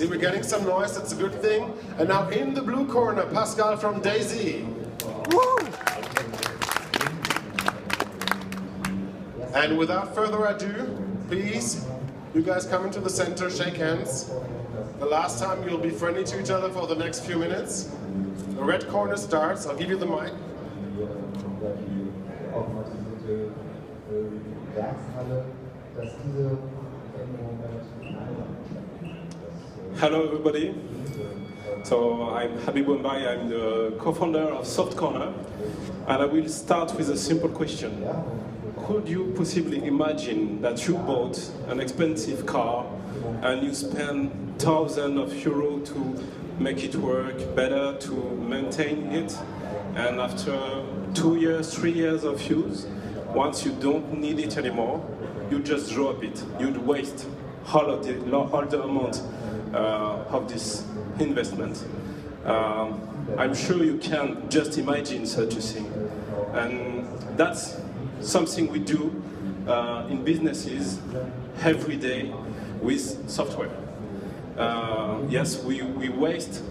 See, we're getting some noise, that's a good thing. And now in the blue corner, Pascal from dayzzi. Woo! And without further ado, please, you guys come into the center, shake hands. The last time you'll be friendly to each other for the next few minutes. The red corner starts, I'll give you the mic. Hello everybody. So I'm Habib Wembai, I'm the co-founder of Softcorner, and I will start with a simple question. Could you possibly imagine that you bought an expensive car and you spend thousands of euros to make it work better, to maintain it, and after 2 years, 3 years of use, once you don't need it anymore, you just drop it. You'd waste all the amount of this investment. I'm sure you can just imagine such a thing. And that's something we do in businesses every day with software. Yes, we waste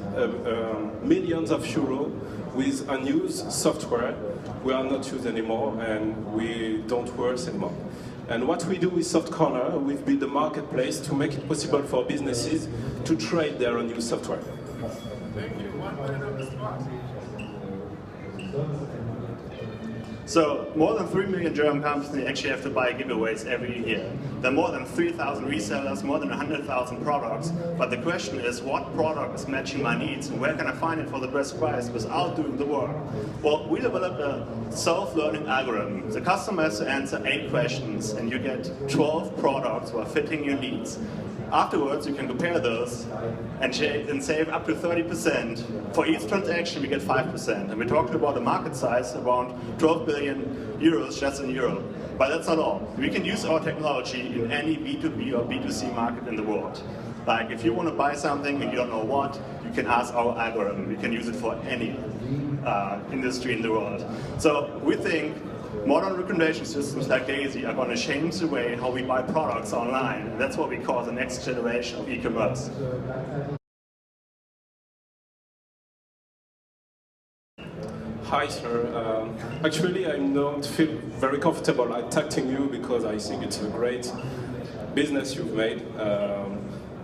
millions of euros with unused software we are not used anymore and we don't work anymore. And what we do with Softcorner, we've built a marketplace to make it possible for businesses to trade their unused software. Thank you. 1 minute on the spot. So, more than 3 million German companies actually have to buy giveaways every year. There are more than 3,000 resellers, more than 100,000 products. But the question is, what product is matching my needs and where can I find it for the best price without doing the work? Well, we developed a self-learning algorithm. The customer has to answer 8 questions and you get 12 products who are fitting your needs. Afterwards, you can compare those and save up to 30%. For each transaction, we get 5%. And we're talking about a market size around 12 billion euros just in Europe. But that's not all. We can use our technology in any B2B or B2C market in the world. Like if you want to buy something and you don't know what, you can ask our algorithm. We can use it for any industry in the world. So we think modern recommendation systems like dayzzi are going to change the way how we buy products online. And that's what we call the next generation of e-commerce. Hi sir, actually I don't feel very comfortable attacking you because I think it's a great business you've made.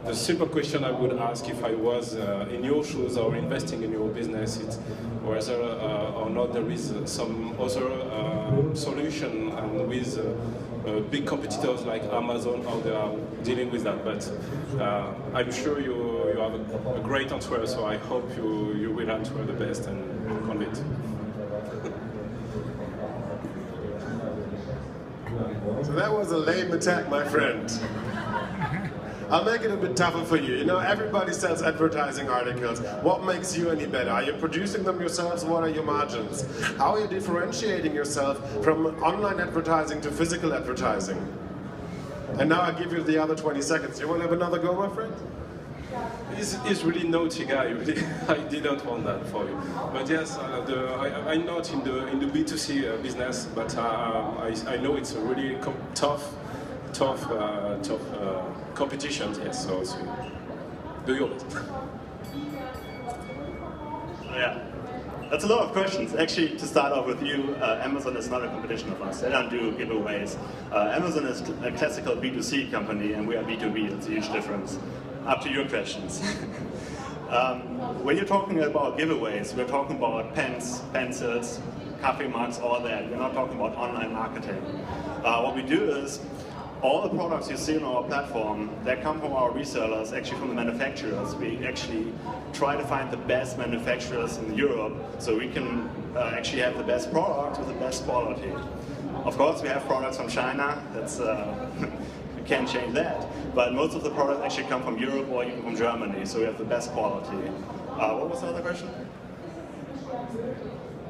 The simple question I would ask if I was in your shoes or investing in your business is whether or not there is some other solution and with big competitors like Amazon, how they are dealing with that. But I'm sure you have a great answer, so I hope you will answer the best and on it. So that was a lame attack, my friend. I'll make it a bit tougher for you. You know, everybody sells advertising articles. What makes you any better? Are you producing them yourselves? What are your margins? How are you differentiating yourself from online advertising to physical advertising? And now I give you the other 20 seconds. You want to have another go, my friend? He's really naughty guy. Really, I didn't want that for you. But yes, I'm not in the B2C business, but I know it's a really tough competition. Yes, so do yours. Yeah. That's a lot of questions. Actually, to start off with you, Amazon is not a competition of us. They don't do giveaways. Amazon is a classical B2C company and we are B2B. That's a huge difference. Up to your questions. When you're talking about giveaways, we're talking about pens, pencils, coffee mugs, all that. We're not talking about online marketing. What we do is, all the products you see on our platform, they come from our resellers, actually from the manufacturers. We actually try to find the best manufacturers in Europe so we can actually have the best product with the best quality. Of course, we have products from China. That's we can't change that. But most of the products actually come from Europe or even from Germany, so we have the best quality. What was the other question?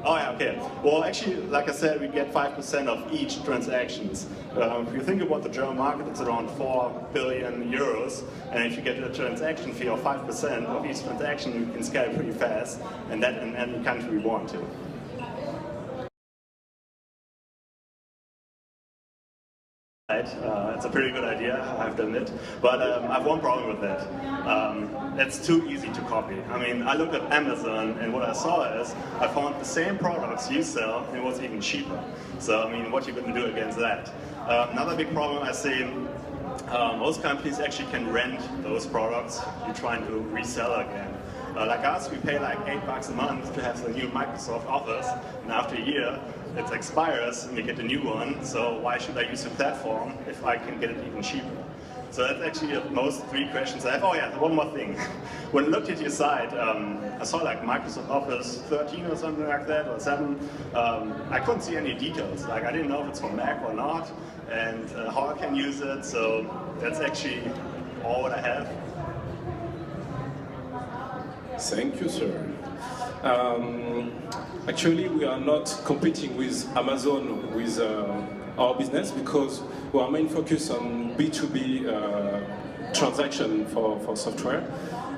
Oh yeah, okay. Well, actually, like I said, we get 5% of each transactions. If you think about the German market, it's around 4 billion euros, and if you get a transaction fee of 5% of each transaction, you can scale pretty fast, and that in any country we want to. It's a pretty good idea, I have to admit, but I have one problem with that. It's too easy to copy. I mean, I looked at Amazon, and what I saw is I found the same products you sell, and it was even cheaper. So, I mean, what are you going to do against that? Another big problem I see, most companies actually can rent those products you're trying to resell again. Like us, we pay like $8 a month to have the new Microsoft Office, and after a year, it expires and you get a new one, so why should I use the platform if I can get it even cheaper? So that's actually the most three questions I have. Oh yeah, one more thing. When I looked at your site, I saw like Microsoft Office 13 or something like that, or 7. I couldn't see any details. Like I didn't know if it's for Mac or not, and how I can use it, so that's actually all what I have. Thank you, sir. Actually, we are not competing with Amazon with our business because our main focus on B2B transaction for software,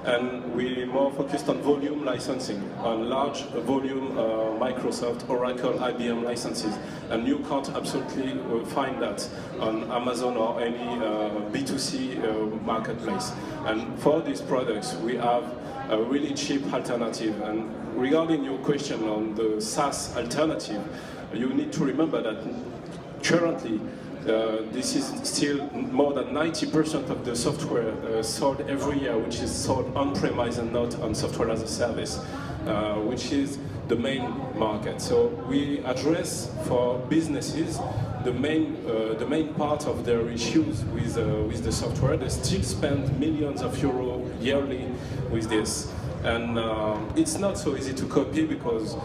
and we're more focused on volume licensing, on large volume Microsoft, Oracle, IBM licenses, and you can't absolutely find that on Amazon or any B2C marketplace. And for these products, we have a really cheap alternative. And regarding your question on the SaaS alternative, you need to remember that currently this is still more than 90% of the software sold every year, which is sold on-premise and not on software as a service, which is the main market. So we address for businesses the main part of their issues with the software. They still spend millions of euros yearly with this. And it's not so easy to copy because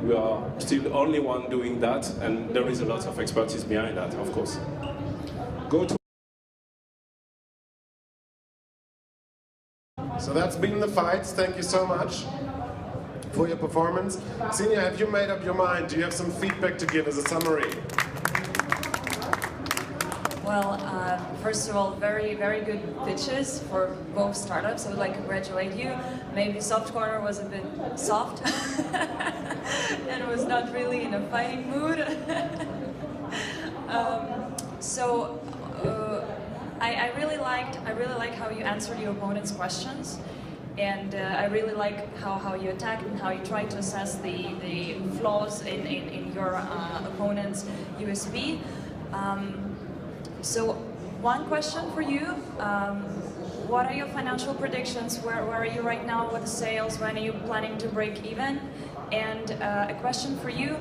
we are still the only one doing that, and there is a lot of expertise behind that, of course. So that's been the fights. Thank you so much for your performance. Senior, have you made up your mind? Do you have some feedback to give as a summary? Well, first of all, very, very good pitches for both startups. I would like to congratulate you. Maybe Softcorner was a bit soft and was not really in a fighting mood. I really like how you answered your opponent's questions, and I really like how you attacked and how you tried to assess the flaws in your opponent's USP. So, one question for you, what are your financial predictions? Where are you right now with the sales? When are you planning to break even? And a question for you,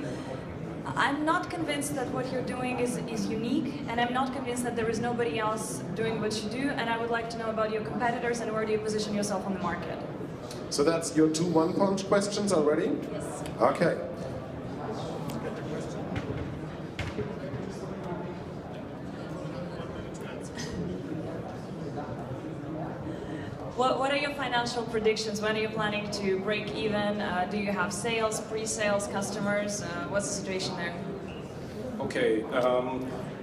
I'm not convinced that what you're doing is unique, and I'm not convinced that there is nobody else doing what you do, and I would like to know about your competitors and where do you position yourself on the market? So that's your 2 one-punch questions already? Yes. Okay. What are your financial predictions? When are you planning to break even? Do you have sales, pre-sales, customers? What's the situation there? Okay,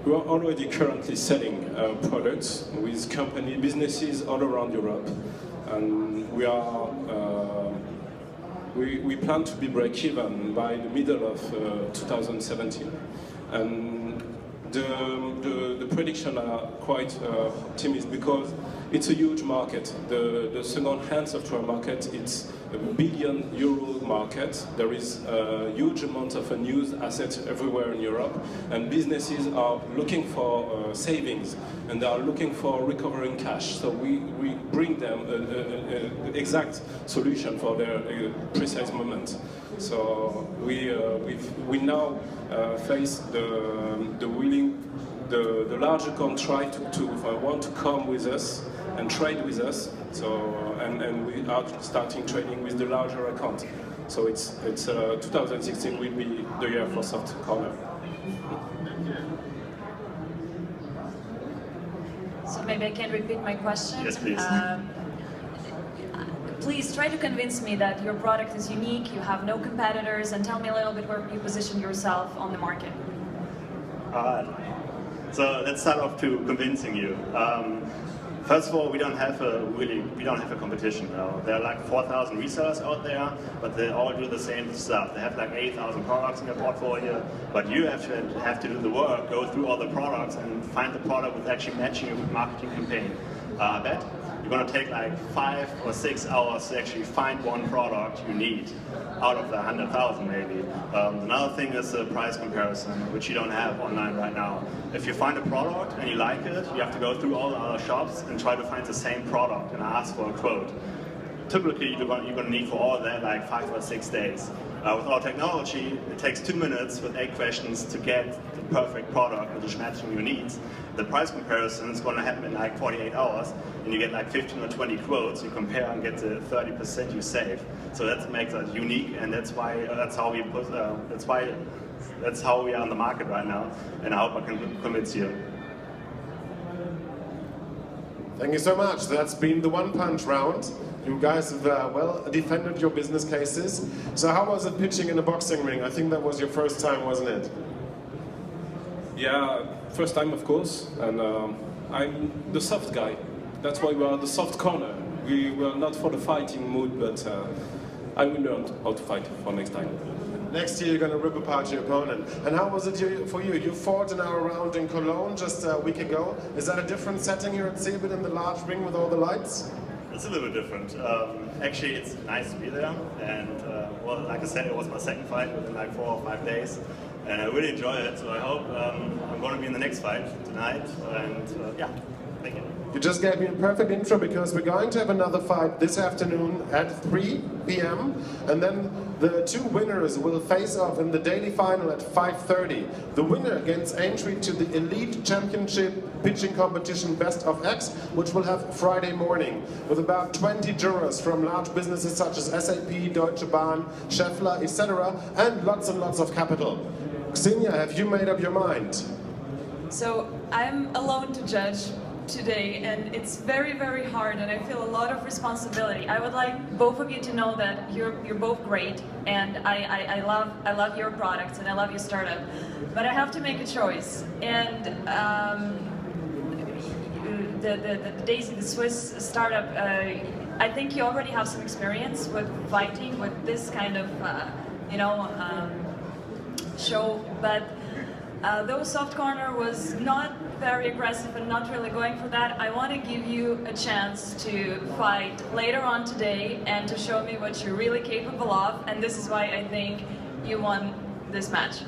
we are already currently selling products with businesses all around Europe, and we plan to be break even by the middle of 2017. And the predictions are quite optimistic because it's a huge market. The second-hand software market, it's a €1 billion market. There is a huge amount of unused assets everywhere in Europe, and businesses are looking for savings, and they are looking for recovering cash. So we bring them an exact solution for their precise moment. So we now face the large account try to want to come with us and trade with us. So and we are starting trading with the larger account. So it's 2016 will be the year for Softcorner. So maybe I can repeat my question. Yes, please. Please try to convince me that your product is unique, you have no competitors, and tell me a little bit where you position yourself on the market. All right. So let's start off to convincing you. First of all, we don't have a competition. There are like 4,000 resellers out there, but they all do the same stuff. They have like 8,000 products in their portfolio, but you have to do the work, go through all the products and find the product with actually matching your marketing campaign. I bet you're going to take like 5 or 6 hours to actually find one product you need out of the 100,000 maybe. Another thing is the price comparison, which you don't have online right now. If you find a product and you like it, you have to go through all the other shops and try to find the same product and ask for a quote. Typically, you're going to need for all of that like 5 or 6 days. With our technology, it takes 2 minutes with 8 questions to get the perfect product which is matching your needs. The price comparison is going to happen in like 48 hours, and you get like 15 or 20 quotes. You compare and get the 30% you save. So that makes us unique, and that's how we are on the market right now. And I hope I can convince you. Thank you so much. That's been the one-punch round. You guys have well defended your business cases. So how was it pitching in a boxing ring? I think that was your first time, wasn't it? Yeah, first time of course, and I'm the soft guy. That's why we are the soft corner. We were not for the fighting mood, but I will learn how to fight for next time. Next year you're going to rip apart your opponent. And how was it for you? You fought in our round in Cologne just a week ago. Is that a different setting here at Cebit in the large ring with all the lights? It's a little bit different. Actually, it's nice to be there, and well, like I said, it was my second fight within like 4 or 5 days, and I really enjoy it. So I hope I'm going to be in the next fight tonight, and yeah, thank you. You just gave me a perfect intro because we're going to have another fight this afternoon at 3 p.m. and then the 2 winners will face off in the daily final at 5:30. The winner gains entry to the Elite Championship pitching competition Best of X, which will have Friday morning with about 20 jurors from large businesses such as SAP, Deutsche Bahn, Schaeffler, etc. and lots of capital. Xenia, have you made up your mind? So I'm alone to judge today, and it's very, very hard, and I feel a lot of responsibility. I would like both of you to know that you're both great, and I love your products and I love your startup, but I have to make a choice. And the dayzzi, the Swiss startup, I think you already have some experience with fighting with this kind of show, but though Softcorner was not very aggressive and not really going for that, I want to give you a chance to fight later on today and to show me what you're really capable of, and this is why I think you won this match.